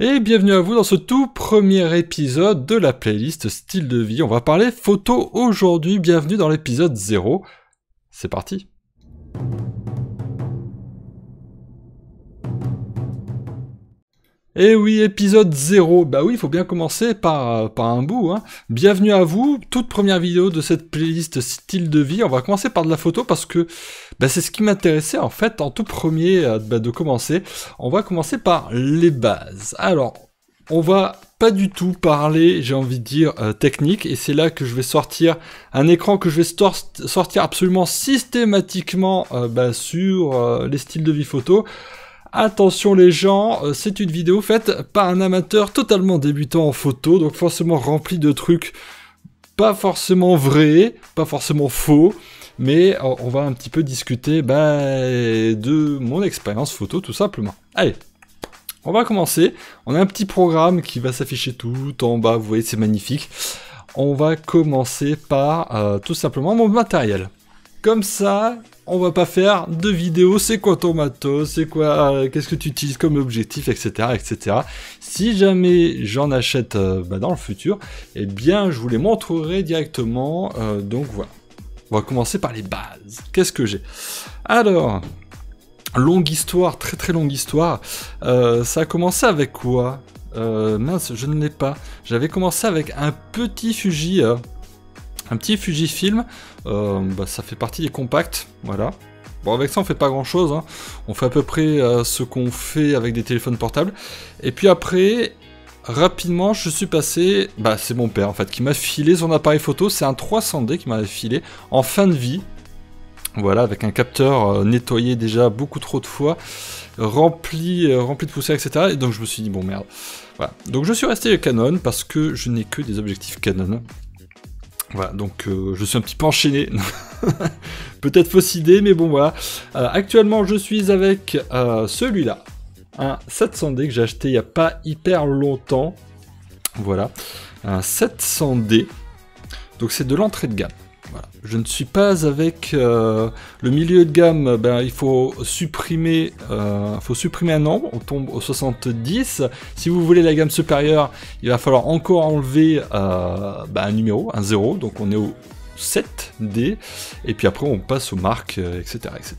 Et bienvenue à vous dans ce tout premier épisode de la playlist Style de vie. On va parler photo aujourd'hui, bienvenue dans l'épisode 0. C'est parti. Et oui, épisode 0, bah oui, il faut bien commencer par un bout, hein. Bienvenue à vous, toute première vidéo de cette playlist Style de vie. On va commencer par de la photo parce que c'est ce qui m'intéressait en fait en tout premier de commencer. On va commencer par les bases. Alors, on va pas du tout parler, j'ai envie de dire, technique, et c'est là que je vais sortir un écran que je vais sortir absolument systématiquement sur les styles de vie photo. Attention les gens, c'est une vidéo faite par un amateur totalement débutant en photo, donc forcément rempli de trucs pas forcément vrais, pas forcément faux, mais on va un petit peu discuter de mon expérience photo tout simplement. Allez, on va commencer. On a un petit programme qui va s'afficher tout en bas, vous voyez c'est magnifique. On va commencer par tout simplement mon matériel. Comme ça, on va pas faire de vidéo, c'est quoi ton matos, c'est quoi, qu'est-ce que tu utilises comme objectif, etc., etc. Si jamais j'en achète dans le futur, eh bien je vous les montrerai directement, donc voilà. On va commencer par les bases. Qu'est-ce que j'ai? Alors, longue histoire, très très longue histoire, ça a commencé avec quoi? Mince, je ne l'ai pas. J'avais commencé avec un petit Fuji... un petit Fujifilm, ça fait partie des compacts, voilà. Bon, avec ça on fait pas grand chose, hein. On fait à peu près ce qu'on fait avec des téléphones portables. Et puis après, rapidement, je suis passé, c'est mon père en fait qui m'a filé son appareil photo, c'est un 300D qui m'avait filé en fin de vie. Voilà, avec un capteur nettoyé déjà beaucoup trop de fois, rempli de poussière, etc. Et donc je me suis dit, bon merde. Voilà. Donc je suis resté Canon parce que je n'ai que des objectifs Canon. Voilà, donc je suis un petit peu enchaîné, peut-être fausse idée, mais bon voilà. Actuellement je suis avec celui-là, un 700D que j'ai acheté il n'y a pas hyper longtemps, voilà, un 700D, donc c'est de l'entrée de gamme. Voilà. Je ne suis pas avec le milieu de gamme, il faut supprimer un nombre, on tombe au 70. Si vous voulez la gamme supérieure, il va falloir encore enlever un numéro, un 0, donc on est au 7D, et puis après on passe aux marques, etc., etc.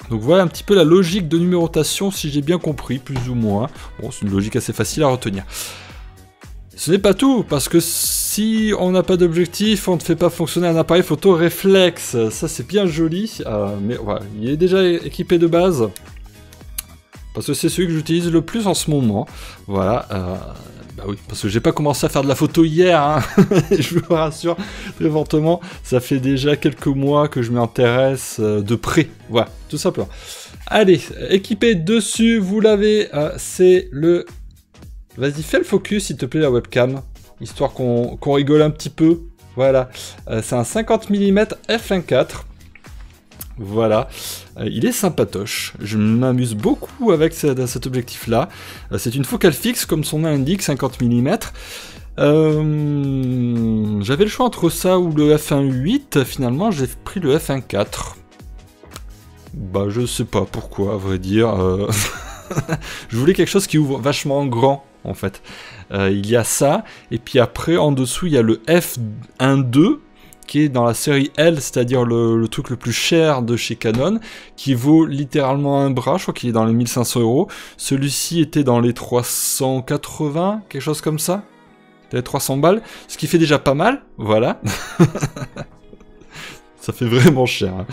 Donc voilà un petit peu la logique de numérotation, si j'ai bien compris, plus ou moins. Bon, c'est une logique assez facile à retenir. Ce n'est pas tout, parce que si on n'a pas d'objectif, on ne fait pas fonctionner un appareil photo réflexe. Ça c'est bien joli, mais voilà, il est déjà équipé de base, parce que c'est celui que j'utilise le plus en ce moment. Voilà, oui, parce que j'ai pas commencé à faire de la photo hier, hein. Je vous rassure très fortement, ça fait déjà quelques mois que je m'y intéresse de près, voilà, tout simplement. Allez, équipé dessus, vous l'avez, c'est le... Vas-y, fais le focus, s'il te plaît, la webcam, histoire qu'on rigole un petit peu. Voilà, c'est un 50 mm f1.4. Voilà, il est sympatoche. Je m'amuse beaucoup avec cet objectif-là. C'est une focale fixe, comme son nom l'indique, 50 mm. J'avais le choix entre ça ou le f1.8. Finalement, j'ai pris le f1.4. Je sais pas pourquoi, à vrai dire. Je voulais quelque chose qui ouvre vachement grand. En fait, il y a ça, et puis après en dessous il y a le f1.2 qui est dans la série L, c'est-à-dire le truc le plus cher de chez Canon, qui vaut littéralement un bras. Je crois qu'il est dans les 1500 €. Celui-ci était dans les 380, quelque chose comme ça, les 300 balles, ce qui fait déjà pas mal, voilà. Ça fait vraiment cher, hein.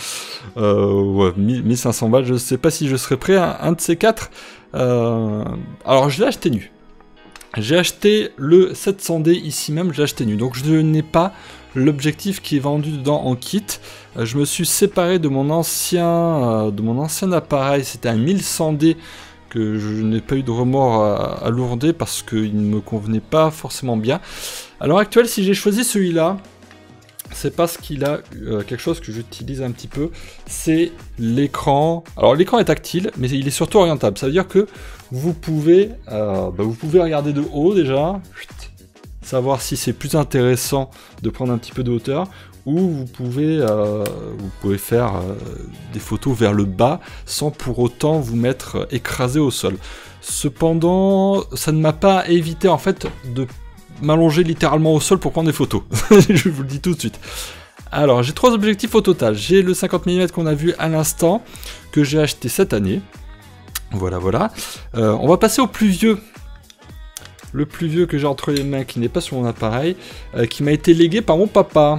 Ouais, 1500 balles, je sais pas si je serais prêt à un de ces quatre. Alors je l'ai acheté nu. J'ai acheté le 700D ici même, je l'ai acheté nu, donc je n'ai pas l'objectif qui est vendu dedans en kit. Je me suis séparé de mon ancien appareil, c'était un 1100D que je n'ai pas eu de remords à lourder parce qu'il ne me convenait pas forcément bien. À l'heure actuelle, si j'ai choisi celui-là, c'est parce qu'il a quelque chose que j'utilise un petit peu, c'est l'écran. Alors l'écran est tactile, mais il est surtout orientable. Ça veut dire que vous pouvez regarder de haut déjà, savoir si c'est plus intéressant de prendre un petit peu de hauteur, ou vous pouvez faire des photos vers le bas sans pour autant vous mettre écrasé au sol. Cependant, ça ne m'a pas évité en fait de m'allonger littéralement au sol pour prendre des photos. Je vous le dis tout de suite. Alors, j'ai 3 objectifs au total. J'ai le 50 mm qu'on a vu à l'instant, que j'ai acheté cette année. Voilà, voilà. On va passer au plus vieux. Le plus vieux que j'ai entre les mains, qui n'est pas sur mon appareil, qui m'a été légué par mon papa.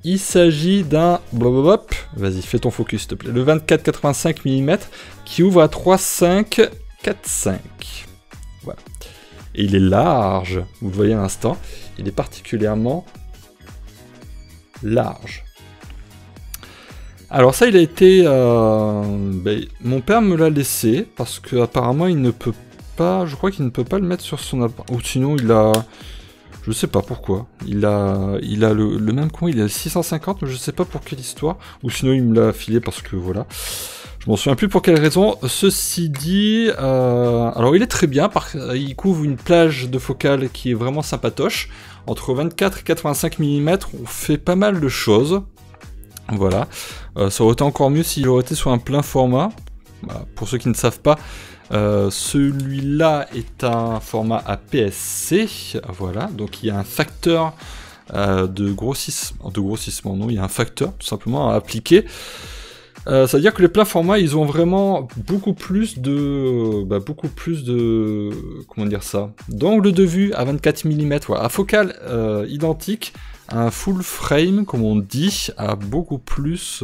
Il s'agit d'un... Vas-y, fais ton focus, s'il te plaît. Le 24-85 mm, qui ouvre à 3,5-4,5. Voilà. Et il est large, vous le voyez à l'instant. Il est particulièrement large. Alors ça, il a été... mon père me l'a laissé, parce qu'apparemment, il ne peut pas... Je crois qu'il ne peut pas le mettre sur son appareil. Ou sinon, il a... Je sais pas pourquoi. Il a le même coin, il a le 650, mais je sais pas pour quelle histoire. Ou sinon, il me l'a filé parce que voilà. Je m'en souviens plus pour quelle raison. Ceci dit, alors il est très bien. Il couvre une plage de focale qui est vraiment sympatoche. Entre 24 et 85 mm, on fait pas mal de choses. Voilà. Ça aurait été encore mieux s'il aurait été sur un plein format. Bah, pour ceux qui ne savent pas, celui-là est un format APS-C. Voilà. Donc il y a un facteur de grossissement. Non, il y a un facteur tout simplement à appliquer. C'est-à-dire que les pleins formats, ils ont vraiment beaucoup plus de comment dire ça, d'angle de vue à 24 mm, voilà, à focale identique, un full frame, comme on dit, a beaucoup plus,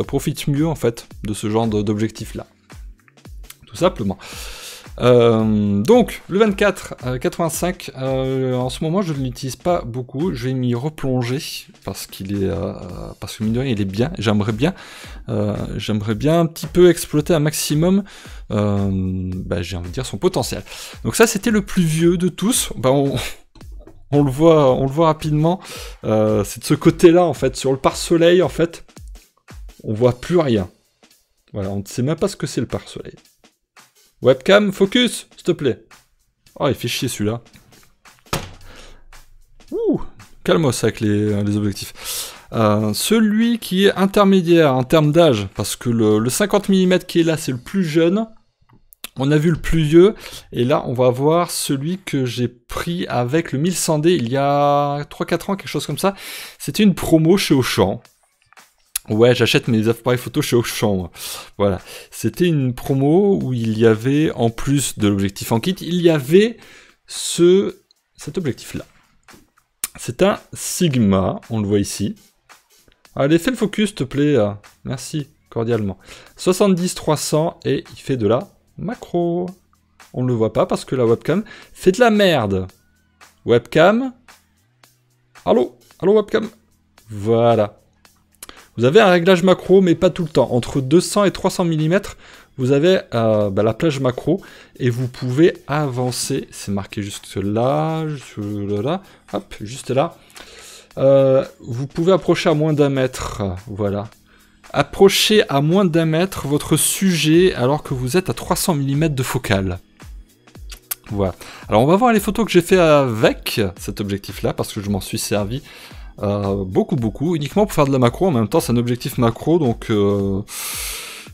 profite mieux en fait de ce genre d'objectif là, tout simplement. Donc le 24-85, en ce moment je ne l'utilise pas beaucoup, je vais m'y replonger parce que mine de rien il est bien, j'aimerais bien un petit peu exploiter un maximum, j'ai envie de dire son potentiel. Donc ça c'était le plus vieux de tous, on le voit rapidement, c'est de ce côté-là en fait, sur le pare-soleil en fait, on voit plus rien. Voilà, on ne sait même pas ce que c'est le pare-soleil. Webcam, focus, s'il te plaît. Oh, il fait chier celui-là. Ouh, calmos avec les objectifs. Celui qui est intermédiaire en termes d'âge, parce que le 50 mm qui est là, c'est le plus jeune. On a vu le plus vieux, et là, on va voir celui que j'ai pris avec le 1100D il y a 3-4 ans, quelque chose comme ça. C'était une promo chez Auchan. Ouais, j'achète mes appareils photo chez Auchan. Voilà. C'était une promo où il y avait, en plus de l'objectif en kit, il y avait cet objectif-là. C'est un Sigma, on le voit ici. Allez, fais le focus, s'il te plaît. Merci, cordialement. 70-300 et il fait de la macro. On ne le voit pas parce que la webcam fait de la merde. Webcam. Allô, webcam. Voilà. Vous avez un réglage macro, mais pas tout le temps. Entre 200 et 300 mm, vous avez la plage macro, et vous pouvez avancer. C'est marqué juste là, hop, juste là. Vous pouvez approcher à moins d'1 mètre, voilà. Approchez à moins d'1 mètre votre sujet alors que vous êtes à 300 mm de focale. Voilà. Alors on va voir les photos que j'ai fait avec cet objectif-là, parce que je m'en suis servi. Beaucoup, uniquement pour faire de la macro. En même temps, c'est un objectif macro, donc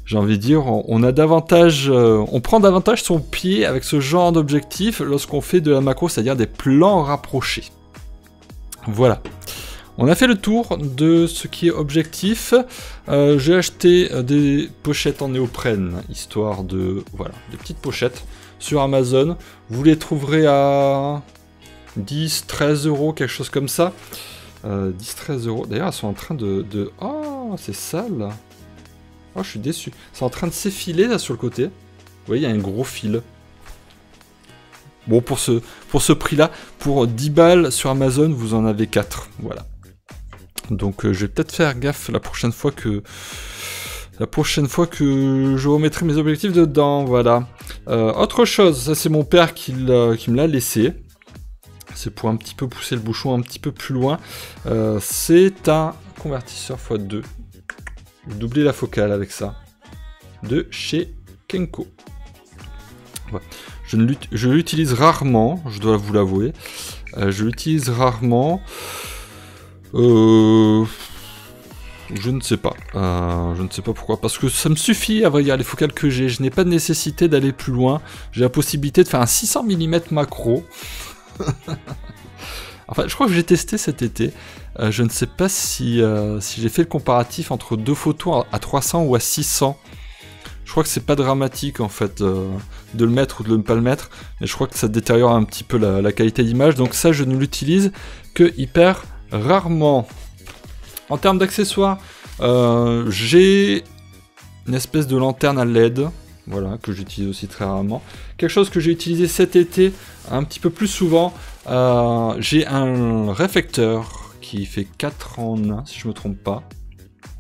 j'ai envie de dire, on a davantage, on prend davantage son pied avec ce genre d'objectif lorsqu'on fait de la macro, c'est-à-dire des plans rapprochés. Voilà. On a fait le tour de ce qui est objectif. J'ai acheté des pochettes en néoprène, histoire de, voilà, des petites pochettes sur Amazon. Vous les trouverez à 10-13 euros, quelque chose comme ça. 10-13 euros. D'ailleurs, elles sont en train de... Oh, c'est sale. Oh, je suis déçu. C'est en train de s'effiler, là, sur le côté. Vous voyez, il y a un gros fil. Bon, pour ce prix-là, pour 10 balles sur Amazon, vous en avez 4. Voilà. Donc, je vais peut-être faire gaffe la prochaine fois que je remettrai mes objectifs dedans. Voilà. Autre chose, ça, c'est mon père qui me l'a laissé. C'est pour un petit peu pousser le bouchon un petit peu plus loin. C'est un convertisseur x2. Vous doublez la focale avec ça. De chez Kenko. Voilà. Je l'utilise rarement, je dois vous l'avouer. Je l'utilise rarement. Je ne sais pas. Je ne sais pas pourquoi. Parce que ça me suffit, à vrai dire, les focales que j'ai. Je n'ai pas de nécessité d'aller plus loin. J'ai la possibilité de faire un 600 mm macro. Enfin, je crois que j'ai testé cet été. Je ne sais pas si j'ai fait le comparatif entre deux photos à 300 ou à 600. Je crois que c'est pas dramatique en fait de le mettre ou de ne pas le mettre. Mais je crois que ça détériore un petit peu la qualité d'image. Donc ça, je ne l'utilise que hyper rarement. En termes d'accessoires, j'ai une espèce de lanterne à LED. Voilà, que j'utilise aussi très rarement. Quelque chose que j'ai utilisé cet été un petit peu plus souvent, j'ai un réflecteur qui fait 4 en 1, si je me trompe pas,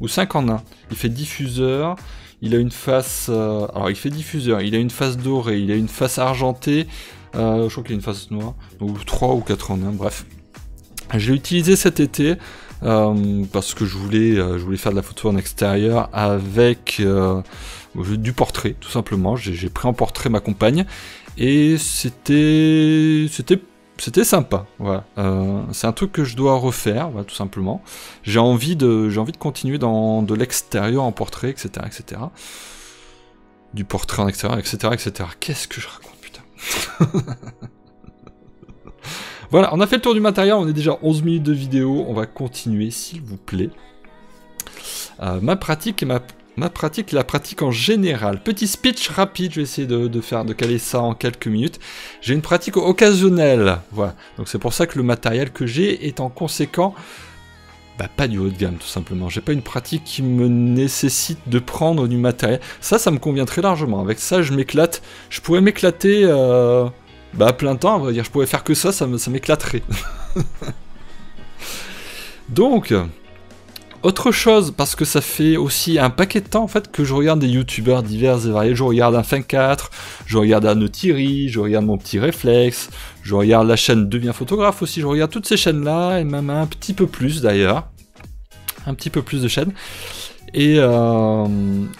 ou 5 en 1. Il fait diffuseur, il a une face... alors il fait diffuseur, il a une face dorée, il a une face argentée, je crois qu'il a une face noire, ou 3 ou 4 en 1, bref. Je l'ai utilisé cet été, parce que je voulais faire de la photo en extérieur avec... du portrait, tout simplement. J'ai pris en portrait ma compagne et c'était sympa. Voilà. C'est un truc que je dois refaire, voilà, tout simplement. J'ai envie de continuer dans de l'extérieur en portrait, etc., etc. Du portrait en extérieur, etc., etc. Qu'est-ce que je raconte, putain. Voilà, on a fait le tour du matériel, on est déjà 11 minutes de vidéo, on va continuer, s'il vous plaît. Ma pratique et la pratique en général. Petit speech rapide, je vais essayer de caler ça en quelques minutes. J'ai une pratique occasionnelle, voilà. Donc c'est pour ça que le matériel que j'ai est en conséquent, pas du haut de gamme tout simplement. J'ai pas une pratique qui me nécessite de prendre du matériel. Ça me convient très largement. Avec ça, je m'éclate. Je pourrais m'éclater à plein temps, on va dire. Je pourrais faire que ça m'éclaterait. Donc... Autre chose, parce que ça fait aussi un paquet de temps en fait que je regarde des youtubeurs divers et variés. Je regarde un Fin4, je regarde un Thierry, je regarde mon petit Réflexe, je regarde la chaîne Devient Photographe aussi, je regarde toutes ces chaînes-là, et même un petit peu plus d'ailleurs. Un petit peu plus de chaînes. Et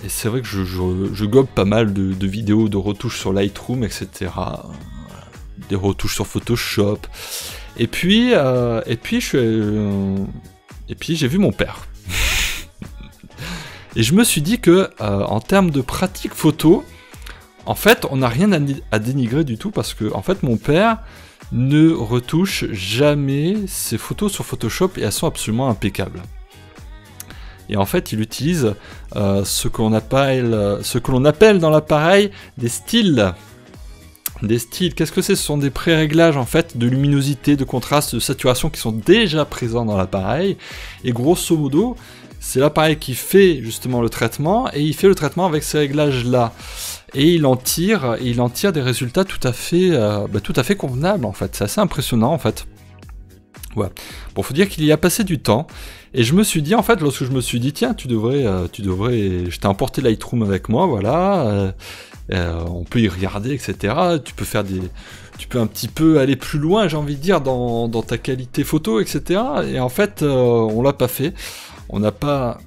c'est vrai que je gobe pas mal de vidéos de retouches sur Lightroom, etc. Des retouches sur Photoshop. Et puis j'ai vu mon père. Et je me suis dit que, en termes de pratique photo, en fait, on n'a rien à dénigrer du tout, parce que, en fait, mon père ne retouche jamais ses photos sur Photoshop et elles sont absolument impeccables. Et en fait, il utilise ce que l'on appelle dans l'appareil des styles. Des styles, qu'est-ce que c'est? Ce sont des pré-réglages en fait de luminosité, de contraste, de saturation qui sont déjà présents dans l'appareil. Et grosso modo, c'est l'appareil qui fait justement le traitement, et il fait le traitement avec ces réglages-là. Et il en tire des résultats tout à fait convenables en fait. C'est assez impressionnant en fait. Ouais. Bon, faut dire qu'il y a passé du temps. Et je me suis dit, en fait, lorsque je me suis dit, tiens, tu devrais, je t'ai emporté Lightroom avec moi, voilà. On peut y regarder, etc. Tu peux un petit peu aller plus loin, j'ai envie de dire, dans ta qualité photo, etc. Et en fait, on l'a pas fait. On n'a pas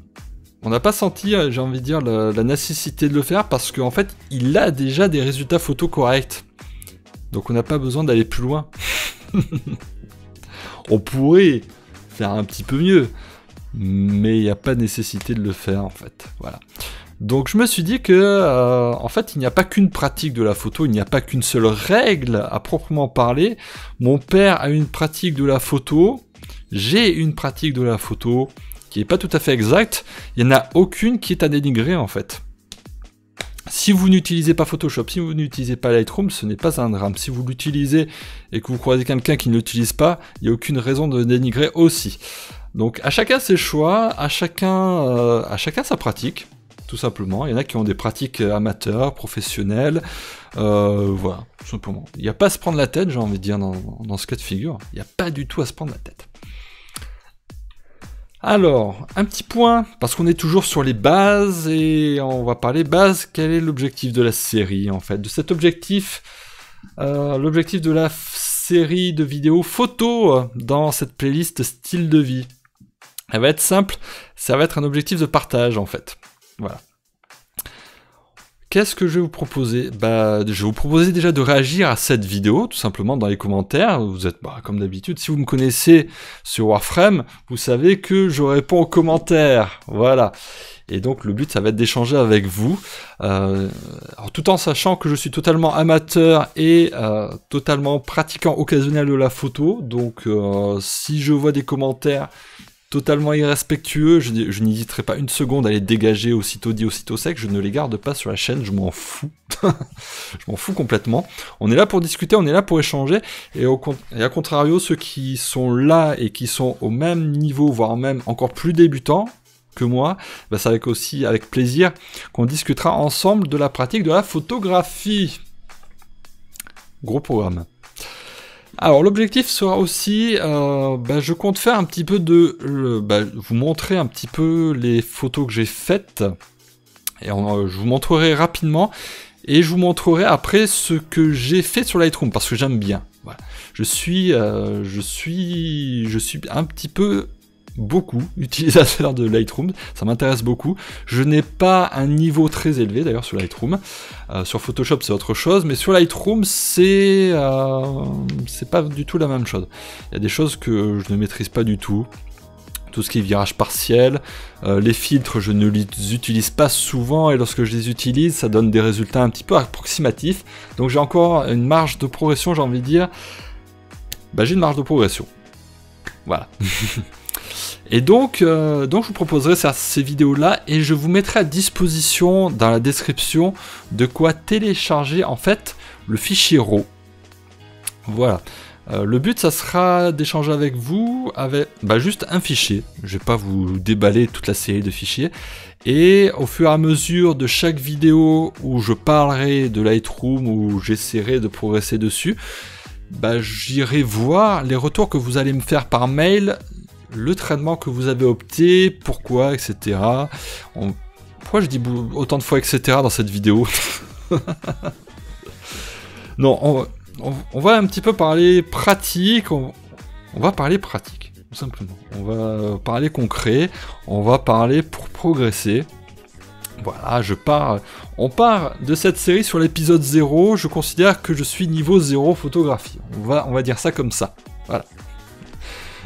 senti, j'ai envie de dire, la nécessité de le faire, parce qu'en fait, il a déjà des résultats photos corrects. Donc on n'a pas besoin d'aller plus loin. On pourrait faire un petit peu mieux, mais il n'y a pas de nécessité de le faire, en fait. Voilà. Donc je me suis dit que, en fait, il n'y a pas qu'une pratique de la photo, il n'y a pas qu'une seule règle à proprement parler. Mon père a une pratique de la photo, j'ai une pratique de la photo qui n'est pas tout à fait exacte. Il n'y en a aucune qui est à dénigrer, en fait. Si vous n'utilisez pas Photoshop, si vous n'utilisez pas Lightroom, ce n'est pas un drame. Si vous l'utilisez et que vous croisez quelqu'un qui ne l'utilise pas, il n'y a aucune raison de dénigrer aussi. Donc à chacun ses choix, à chacun sa pratique, tout simplement. Il y en a qui ont des pratiques amateurs, professionnelles, voilà, tout simplement. Il n'y a pas à se prendre la tête, j'ai envie de dire, dans ce cas de figure. Il n'y a pas du tout à se prendre la tête. Alors, un petit point, parce qu'on est toujours sur les bases, et on va parler bases. Quel est l'objectif de la série, en fait? De cet objectif, l'objectif de la série de vidéos photos dans cette playlist style de vie. Elle va être simple, ça va être un objectif de partage, en fait. Voilà. qu'est-ce que je vais vous proposer? Je vais vous proposer déjà de réagir à cette vidéo, tout simplement dans les commentaires. Vous êtes, comme d'habitude, si vous me connaissez sur Warframe, vous savez que je réponds aux commentaires, voilà. Et donc le but, ça va être d'échanger avec vous, alors, tout en sachant que je suis totalement amateur et totalement pratiquant occasionnel de la photo. Donc si je vois des commentaires totalement irrespectueux, je n'hésiterai pas une seconde à les dégager aussitôt dit, aussitôt sec, je ne les garde pas sur la chaîne, je m'en fous. Je m'en fous complètement. On est là pour discuter, on est là pour échanger, et à contrario, ceux qui sont là et qui sont au même niveau, voire même encore plus débutants que moi, c'est avec plaisir qu'on discutera ensemble de la pratique de la photographie. Gros programme. Alors l'objectif sera aussi, je compte faire un petit peu vous montrer un petit peu les photos que j'ai faites, et je vous montrerai rapidement, et je vous montrerai après ce que j'ai fait sur Lightroom, parce que j'aime bien. Voilà. Je suis un petit peu beaucoup utilisateur de Lightroom, ça m'intéresse beaucoup. Je n'ai pas un niveau très élevé d'ailleurs sur Lightroom. Sur Photoshop c'est autre chose, mais sur Lightroom c'est pas du tout la même chose. Il y a des choses que je ne maîtrise pas du tout. Tout ce qui est virage partiel, les filtres je ne les utilise pas souvent, et lorsque je les utilise ça donne des résultats un petit peu approximatifs. Donc j'ai encore une marge de progression, j'ai envie de dire. J'ai une marge de progression. Voilà. Et donc je vous proposerai ces vidéos-là, et je vous mettrai à disposition dans la description de quoi télécharger en fait le fichier RAW. Voilà. Le but, ça sera d'échanger avec vous avec juste un fichier. Je vais pas vous déballer toute la série de fichiers. Et au fur et à mesure de chaque vidéo où je parlerai de Lightroom, où j'essaierai de progresser dessus, j'irai voir les retours que vous allez me faire par mail, le traitement que vous avez opté, pourquoi, etc. Pourquoi je dis autant de fois etc. dans cette vidéo? Non, on va un petit peu parler pratique, on va parler pratique, tout simplement. On va parler concret, on va parler pour progresser. Voilà, on part de cette série sur l'épisode 0, je considère que je suis niveau 0 photographie. On va dire ça comme ça, voilà.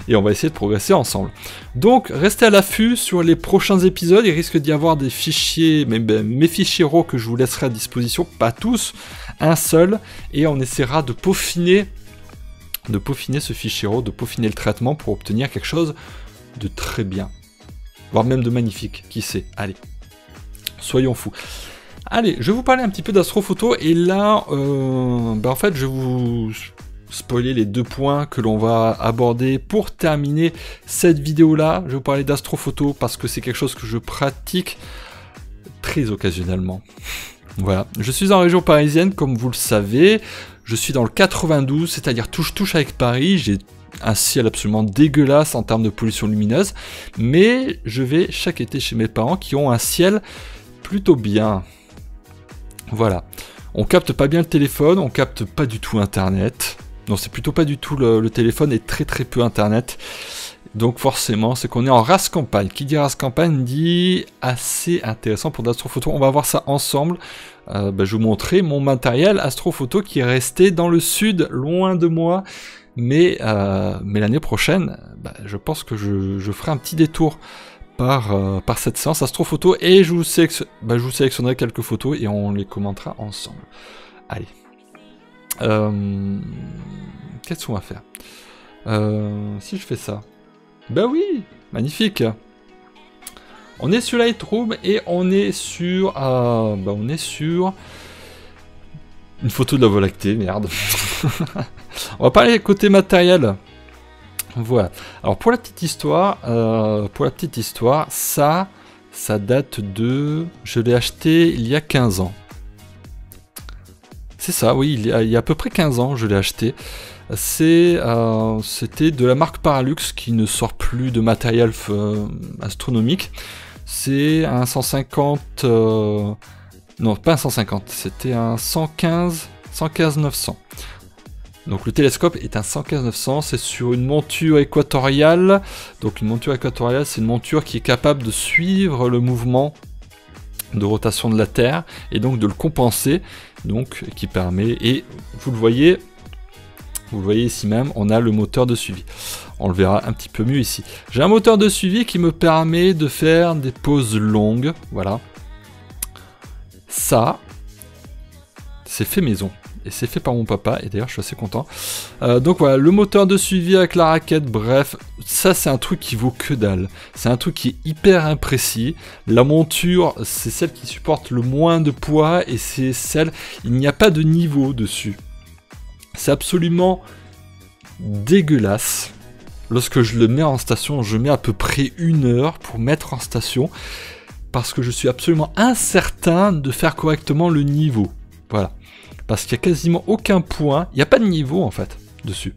Et on va essayer de progresser ensemble. Donc, restez à l'affût sur les prochains épisodes. Il risque d'y avoir des fichiers, mes fichiers RAW que je vous laisserai à disposition, pas tous, un seul, et on essaiera de peaufiner ce fichier RAW, de peaufiner le traitement pour obtenir quelque chose de très bien, voire même de magnifique, qui sait. Allez, soyons fous. Allez, je vais vous parler un petit peu d'astrophoto, et là, en fait, je vais vous spoiler les 2 points que l'on va aborder pour terminer cette vidéo là. Je vais vous parler d'astrophoto parce que c'est quelque chose que je pratique très occasionnellement. Voilà, je suis en région parisienne comme vous le savez, je suis dans le 92, c'est-à-dire touche avec Paris. J'ai un ciel absolument dégueulasse en termes de pollution lumineuse, mais je vais chaque été chez mes parents qui ont un ciel plutôt bien. Voilà, on capte pas bien le téléphone, on capte pas du tout internet. Non, c'est plutôt pas du tout le téléphone, et très peu internet. Donc forcément, c'est qu'on est en race campagne. Qui dit race campagne dit assez intéressant pour l'astrophoto. On va voir ça ensemble. Je vais vous montrer mon matériel astrophoto qui est resté dans le sud, loin de moi. Mais l'année prochaine, je pense que je ferai un petit détour par cette séance astrophoto, et je vous sélectionnerai quelques photos et on les commentera ensemble. Allez. Qu'est-ce qu'on va faire si je fais ça? Oui, magnifique. On est sur Lightroom et on est sur une photo de la Voie lactée, merde. On va parler côté matériel. Voilà. Alors pour la petite histoire, ça date de... Je l'ai acheté il y a 15 ans. C'est ça, oui, il y a à peu près 15 ans, je l'ai acheté. C'était de la marque Paralux qui ne sort plus de matériel astronomique. C'est un 150... non, pas un 150, c'était un 115-900. Donc le télescope est un 115-900, c'est sur une monture équatoriale. Donc une monture équatoriale, c'est une monture qui est capable de suivre le mouvement de rotation de la Terre, et donc de le compenser, donc qui permet, et vous le voyez ici même, on a le moteur de suivi. On le verra un petit peu mieux ici. J'ai un moteur de suivi qui me permet de faire des pauses longues, voilà. Ça, c'est fait maison. Et c'est fait par mon papa, et d'ailleurs je suis assez content. Donc voilà, le moteur de suivi avec la raquette, bref, ça c'est un truc qui vaut que dalle. C'est un truc qui est hyper imprécis. La monture, c'est celle qui supporte le moins de poids, et c'est celle, il n'y a pas de niveau dessus. C'est absolument dégueulasse. Lorsque je le mets en station, je mets à peu près 1 heure pour mettre en station, parce que je suis absolument incertain de faire correctement le niveau. Voilà. Parce qu'il n'y a quasiment aucun point, il n'y a pas de niveau en fait, dessus.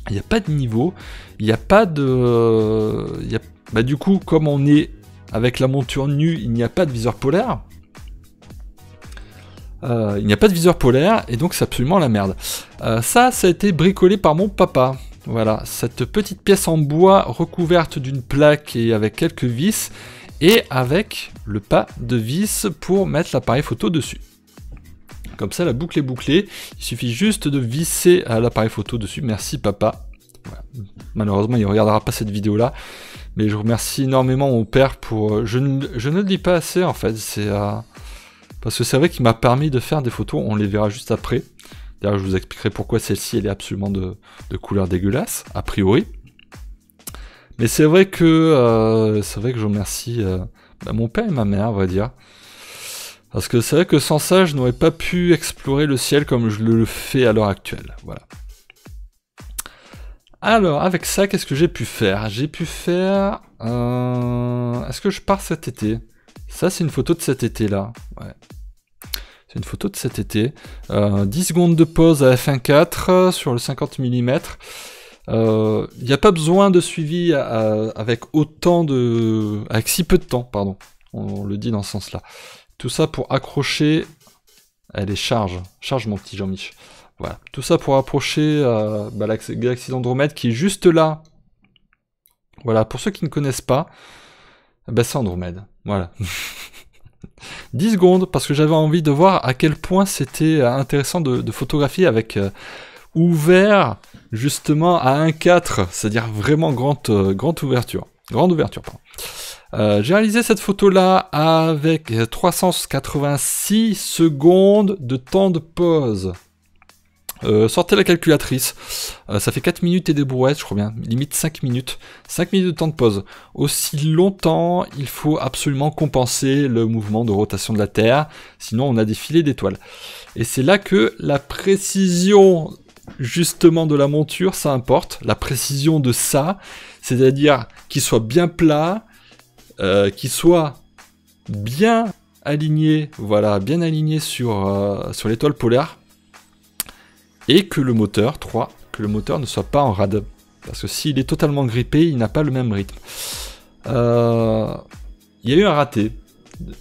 Il n'y a pas de niveau, il n'y a pas de... Bah, du coup, comme on est avec la monture nue, il n'y a pas de viseur polaire. Il n'y a pas de viseur polaire, et donc c'est absolument la merde. Ça a été bricolé par mon papa. Voilà, cette petite pièce en bois recouverte d'une plaque et avec quelques vis, et avec le pas de vis pour mettre l'appareil photo dessus. Comme ça, la boucle est bouclée. Il suffit juste de visser à l'appareil photo dessus. Merci papa. Voilà. Malheureusement, il ne regardera pas cette vidéo-là. Mais je remercie énormément mon père pour... Je ne le dis pas assez, en fait. C'est parce que c'est vrai qu'il m'a permis de faire des photos. On les verra juste après. D'ailleurs, je vous expliquerai pourquoi celle-ci, elle est absolument de couleur dégueulasse, a priori. Mais c'est vrai que je remercie mon père et ma mère, on va dire. Parce que c'est vrai que sans ça, je n'aurais pas pu explorer le ciel comme je le fais à l'heure actuelle. Voilà. Alors, avec ça, qu'est-ce que j'ai pu faire? J'ai pu faire... Est-ce que je pars cet été? Ça, c'est une photo de cet été-là. Ouais. C'est une photo de cet été. 10 secondes de pause à f1.4 sur le 50 mm. Il n'y a pas besoin de suivi avec avec si peu de temps, pardon. On le dit dans ce sens-là. Tout ça pour accrocher... Elle est charge mon petit Jean-Mich. Voilà. Tout ça pour approcher la galaxie d'Andromède qui est juste là. Voilà, pour ceux qui ne connaissent pas, c'est Andromède. Voilà. 10 secondes, parce que j'avais envie de voir à quel point c'était intéressant de photographier avec ouvert, justement, à 1.4, c'est-à-dire vraiment grande ouverture. Grande ouverture, pardon. J'ai réalisé cette photo-là avec 386 secondes de temps de pause. Sortez la calculatrice. Ça fait 4 minutes et des brouettes, je crois bien. Limite 5 minutes. 5 minutes de temps de pause. Aussi longtemps, il faut absolument compenser le mouvement de rotation de la Terre. Sinon, on a des filets d'étoiles. Et c'est là que la précision, justement, de la monture, ça importe. La précision de ça, c'est-à-dire qu'il soit bien plat, qui soit bien aligné, voilà, bien aligné sur l'étoile polaire, et que le moteur, ne soit pas en rade, parce que s'il est totalement grippé, il n'a pas le même rythme. Il y a eu un raté,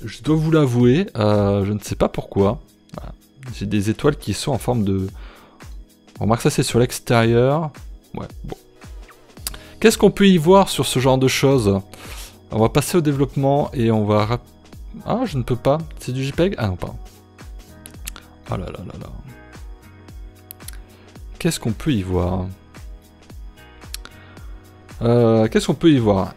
je dois vous l'avouer, je ne sais pas pourquoi. Voilà. J'ai des étoiles qui sont en forme de... Remarque, ça c'est sur l'extérieur. Ouais, bon. Qu'est-ce qu'on peut y voir sur ce genre de choses? On va passer au développement et on va... Ah, je ne peux pas. C'est du JPEG? Ah non, pardon. Oh là là là là. Qu'est-ce qu'on peut y voir? Qu'est-ce qu'on peut y voir?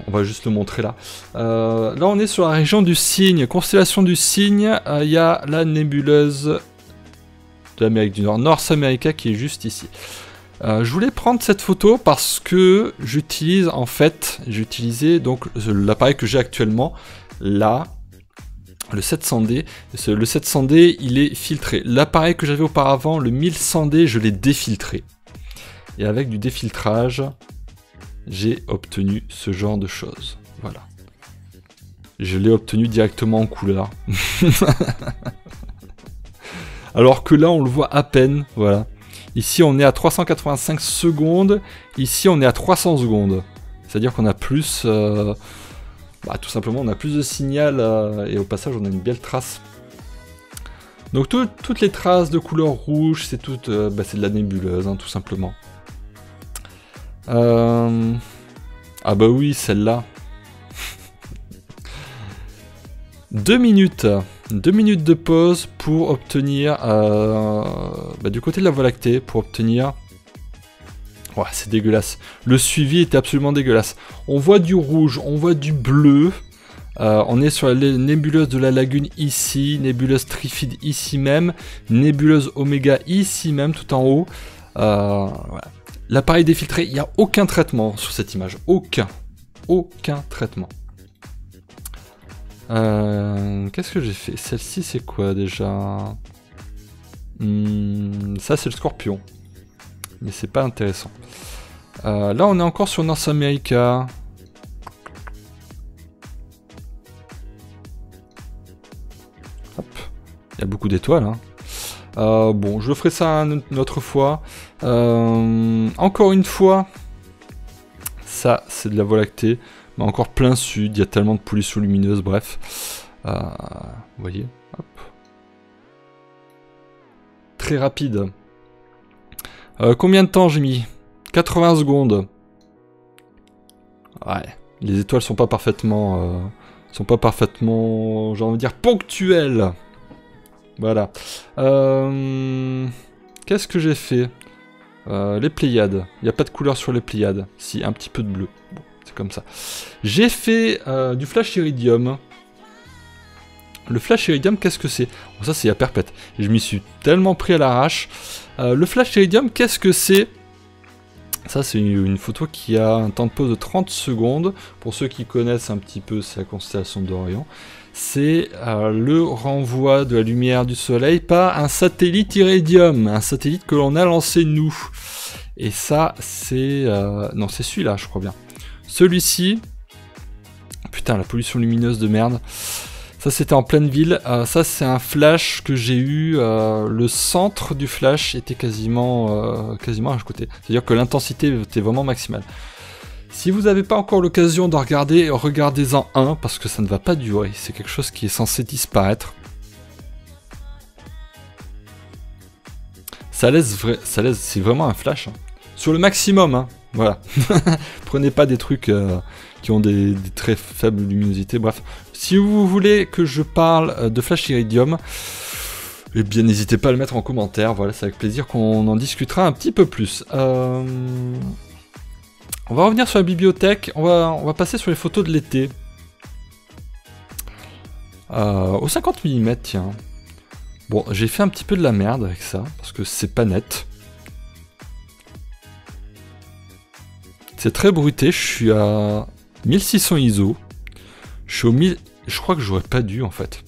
On va juste le montrer là. Là, on est sur la région du Cygne. Constellation du Cygne. Il y a la nébuleuse de l'Amérique du Nord, North America, qui est juste ici. Je voulais prendre cette photo parce que j'utilise en fait, j'ai utilisé donc l'appareil que j'ai actuellement, là, le 700D. Le 700D, il est filtré. L'appareil que j'avais auparavant, le 1100D, je l'ai défiltré. Et avec du défiltrage, j'ai obtenu ce genre de choses. Voilà. Je l'ai obtenu directement en couleur. Alors que là, on le voit à peine, voilà. Ici, on est à 385 secondes. Ici, on est à 300 secondes. C'est-à-dire qu'on a plus... tout simplement, on a plus de signal. Et au passage, on a une belle trace. Donc, toutes les traces de couleur rouge, c'est c'est de la nébuleuse, hein, tout simplement. Ah bah oui, celle-là. 2 minutes. 2 minutes de pause pour obtenir... du côté de la Voie lactée, pour obtenir... Ouais, c'est dégueulasse. Le suivi était absolument dégueulasse. On voit du rouge, on voit du bleu. On est sur la nébuleuse de la lagune ici, nébuleuse Trifide ici même, nébuleuse Oméga ici même, tout en haut. Voilà. L'appareil défiltré, il n'y a aucun traitement sur cette image. Aucun traitement. Qu'est-ce que j'ai fait? Celle-ci, c'est quoi déjà? Ça, c'est le Scorpion. Mais c'est pas intéressant. Là, on est encore sur North America. Hop. Il y a beaucoup d'étoiles. Hein. Bon, je ferai ça une autre fois. Encore une fois, ça, c'est de la Voie lactée. Mais encore plein sud, il y a tellement de pollution lumineuse, bref. Vous voyez, hop. Très rapide. Combien de temps j'ai mis? 80 secondes. Ouais, les étoiles sont pas parfaitement... j'ai envie de dire, ponctuelles. Voilà. Qu'est-ce que j'ai fait? Les Pléiades. Il n'y a pas de couleur sur les Pléiades. Si, un petit peu de bleu. Bon, c'est comme ça. J'ai fait du flash iridium. Le flash iridium, qu'est-ce que c'est? Bon, ça, c'est à perpète. Et je m'y suis tellement pris à l'arrache. Le flash iridium, qu'est-ce que c'est? Ça, c'est une photo qui a un temps de pause de 30 secondes. Pour ceux qui connaissent un petit peu, c'est la constellation d'Orion. C'est le renvoi de la lumière du soleil par un satellite iridium. Un satellite que l'on a lancé nous. Et ça, c'est... non, c'est celui-là, je crois bien. Celui-ci... Putain, la pollution lumineuse de merde. Ça, c'était en pleine ville. Ça, c'est un flash que j'ai eu. Le centre du flash était quasiment à côté. C'est-à-dire que l'intensité était vraiment maximale. Si vous n'avez pas encore l'occasion de regarder, regardez-en un, parce que ça ne va pas durer. C'est quelque chose qui est censé disparaître. Ça laisse c'est vraiment un flash. Hein. Sur le maximum, hein. Voilà. Prenez pas des trucs qui ont des très faibles luminosités, bref. Si vous voulez que je parle de flash iridium, eh bien n'hésitez pas à le mettre en commentaire, voilà, c'est avec plaisir qu'on en discutera un petit peu plus. On va revenir sur la bibliothèque, on va passer sur les photos de l'été. Au 50 mm, tiens. Bon, j'ai fait un petit peu de la merde avec ça, parce que c'est pas net. C'est très bruité, je suis à 1600 ISO. Je suis au 1000... Je crois que j'aurais pas dû, en fait.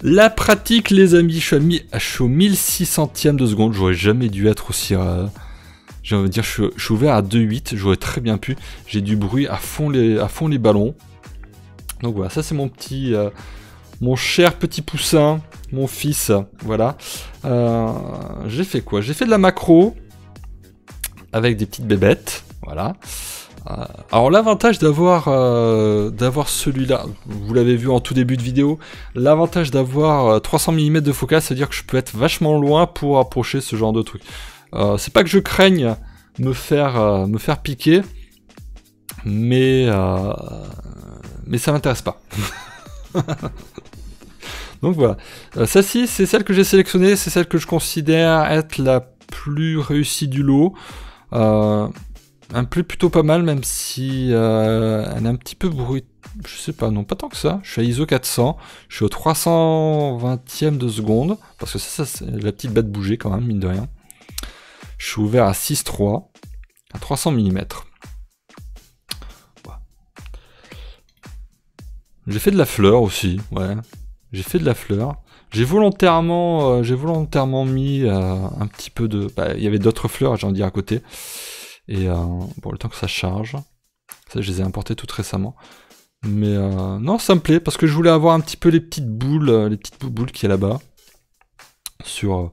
La pratique, les amis, je suis au 1600e de seconde. J'aurais jamais dû être aussi... j'ai envie de dire, je suis ouvert à 2.8. J'aurais très bien pu. J'ai du bruit à fond les ballons. Donc voilà, ça c'est mon petit... mon cher petit poussin. Mon fils. Voilà. J'ai fait quoi? J'ai fait de la macro. Avec des petites bébêtes. Voilà. Alors l'avantage d'avoir celui-là, vous l'avez vu en tout début de vidéo, l'avantage d'avoir 300 mm de focale, c'est-à-dire que je peux être vachement loin pour approcher ce genre de truc. C'est pas que je craigne me faire piquer, mais ça m'intéresse pas. Donc voilà. Celle-ci, c'est celle que j'ai sélectionnée, c'est celle que je considère être la plus réussie du lot. Un play plutôt pas mal, même si elle est un petit peu bruit. Je sais pas, non, pas tant que ça. Je suis à ISO 400, je suis au 320e de seconde, parce que ça c'est la petite bête bouger quand même, mine de rien. Je suis ouvert à 6.3, à 300 mm. Ouais. J'ai fait de la fleur aussi, ouais. J'ai fait de la fleur. J'ai volontairement mis un petit peu de... Bah, il y avait d'autres fleurs, j'ai envie de dire, à côté. Et bon, le temps que ça charge. Ça, je les ai importées toutes récemment. Mais non, ça me plaît, parce que je voulais avoir un petit peu les petites boules qu'il y a là-bas. Sur...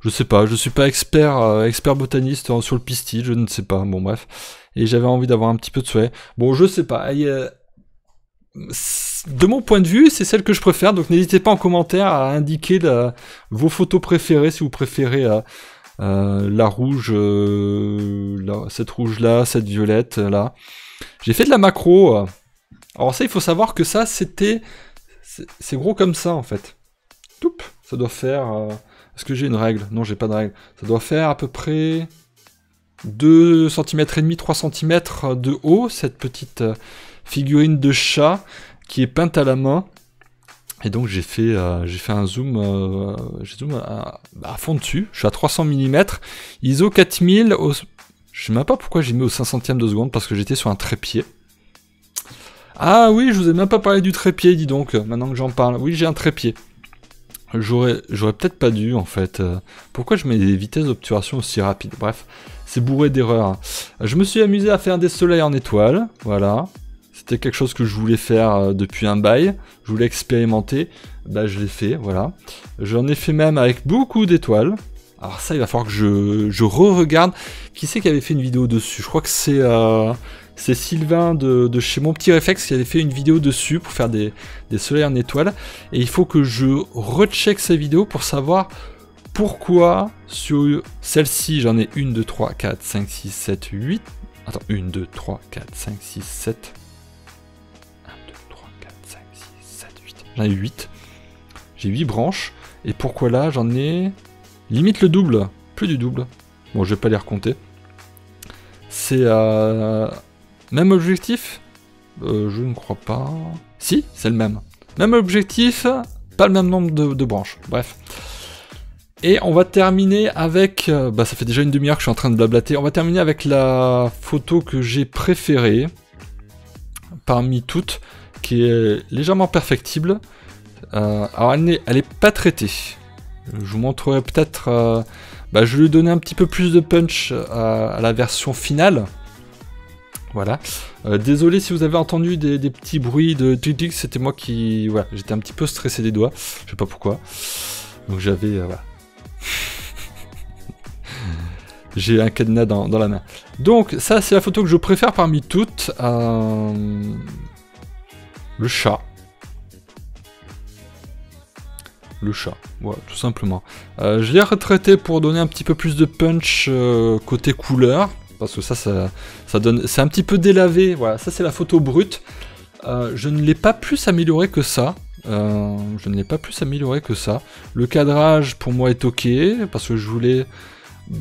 je sais pas, je suis pas expert botaniste sur le pistil, je ne sais pas, bon bref. Et j'avais envie d'avoir un petit peu de soleil. Bon, je sais pas, de mon point de vue, c'est celle que je préfère, donc n'hésitez pas en commentaire à indiquer vos photos préférées, si vous préférez la rouge, cette rouge là, cette violette là. J'ai fait de la macro, Alors ça, il faut savoir que ça, c'était... C'est gros comme ça, en fait. Toup, ça doit faire... Est-ce que j'ai une règle? Non, j'ai pas de règle. Ça doit faire à peu près 2 cm et demi, 3 cm de haut, cette petite figurine de chat qui est peinte à la main. Et donc j'ai fait un zoom, à fond dessus. Je suis à 300 mm, ISO 4000. Je sais même pas pourquoi j'ai mis au 500e de seconde, parce que j'étais sur un trépied. Ah oui, je vous ai même pas parlé du trépied, dis donc, maintenant que j'en parle. Oui, j'ai un trépied. J'aurais peut-être pas dû, en fait. Pourquoi je mets des vitesses d'obturation aussi rapides? Bref, c'est bourré d'erreurs. Je me suis amusé à faire des soleils en étoiles, voilà. C'était quelque chose que je voulais faire depuis un bail. Je voulais expérimenter. Bah, je l'ai fait, voilà. J'en ai fait même avec beaucoup d'étoiles. Alors ça, il va falloir que je re-regarde. Qui c'est qui avait fait une vidéo dessus? Je crois que c'est Sylvain de chez Mon Petit Réflexe qui avait fait une vidéo dessus pour faire des soleils en étoiles. Et il faut que je recheck sa vidéo pour savoir pourquoi sur celle-ci, j'en ai 1, 2, 3, 4, 5, 6, 7, 8. Attends, 1, 2, 3, 4, 5, 6, 7. 1, 2, 3, 4, 5, 6, 7, 8. J'en ai 8. J'ai 8 branches. Et pourquoi là, j'en ai... limite le double. Plus du double. Bon, je vais pas les recompter. C'est... même objectif? Je ne crois pas. Si, c'est le même. Même objectif, pas le même nombre de branches. Bref. Et on va terminer avec... ça fait déjà une demi-heure que je suis en train de blablater. On va terminer avec la photo que j'ai préférée, parmi toutes, qui est légèrement perfectible. Alors, elle est pas traitée. Je vous montrerai peut-être... je vais lui donner un petit peu plus de punch à la version finale. Voilà. Désolé si vous avez entendu des petits bruits de tic-tic, c'était moi qui... Voilà, j'étais un petit peu stressé des doigts. Je sais pas pourquoi. Donc j'avais... voilà. J'ai un cadenas dans la main. Donc ça, c'est la photo que je préfère parmi toutes. Le chat. Le chat, voilà, tout simplement. Je l'ai retraité pour donner un petit peu plus de punch côté couleur. Parce que ça donne... C'est un petit peu délavé. Voilà, ça c'est la photo brute. Je ne l'ai pas plus amélioré que ça. Le cadrage pour moi est ok. Parce que je voulais...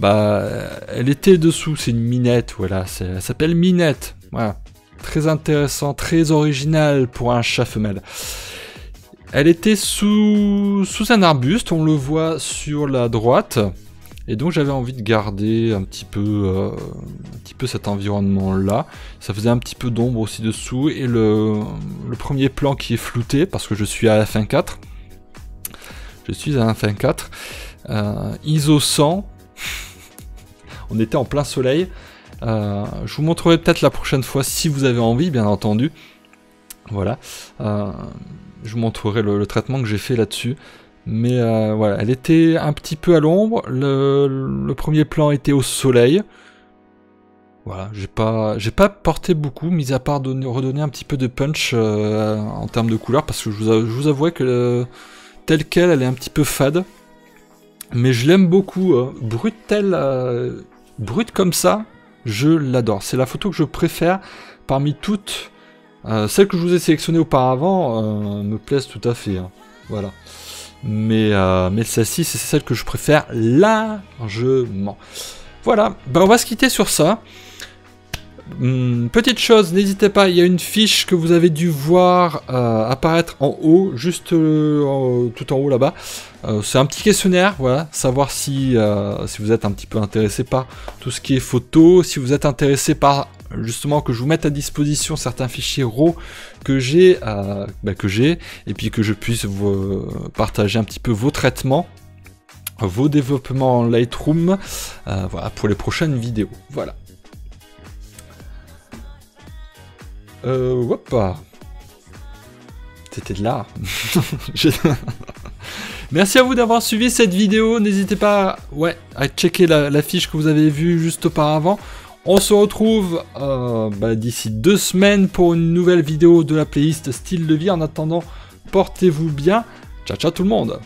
elle était dessous. C'est une minette. Voilà, elle s'appelle Minette. Voilà. Très intéressant, très original pour un chat femelle. Elle était sous un arbuste. On le voit sur la droite. Et donc j'avais envie de garder un petit peu cet environnement-là. Ça faisait un petit peu d'ombre aussi dessous. Et le premier plan qui est flouté, parce que je suis à f1.4. Je suis à f1.4. ISO 100. On était en plein soleil. Je vous montrerai peut-être la prochaine fois, si vous avez envie, bien entendu. Voilà. Je vous montrerai le traitement que j'ai fait là-dessus. Mais voilà, elle était un petit peu à l'ombre. Le premier plan était au soleil. Voilà, j'ai pas porté beaucoup, mis à part redonner un petit peu de punch en termes de couleur, parce que je vous avouerai que telle quelle, elle est un petit peu fade. Mais je l'aime beaucoup. Brute comme ça, je l'adore. C'est la photo que je préfère parmi toutes. Celles que je vous ai sélectionnées auparavant me plaisent tout à fait. Hein. Voilà. Mais celle-ci, c'est celle que je préfère largement. Voilà, on va se quitter sur ça. Petite chose, n'hésitez pas, il y a une fiche que vous avez dû voir apparaître en haut, juste tout en haut là-bas. C'est un petit questionnaire, voilà, savoir si vous êtes un petit peu intéressé par tout ce qui est photo, si vous êtes intéressé par justement que je vous mette à disposition certains fichiers RAW que j'ai, et puis que je puisse vous partager un petit peu vos traitements, vos développements en Lightroom, voilà, pour les prochaines vidéos. Voilà. Hop. C'était de l'art. Merci à vous d'avoir suivi cette vidéo. N'hésitez pas à checker la fiche que vous avez vue juste auparavant. On se retrouve d'ici 2 semaines pour une nouvelle vidéo de la playlist Style de vie. En attendant, portez-vous bien. Ciao ciao tout le monde.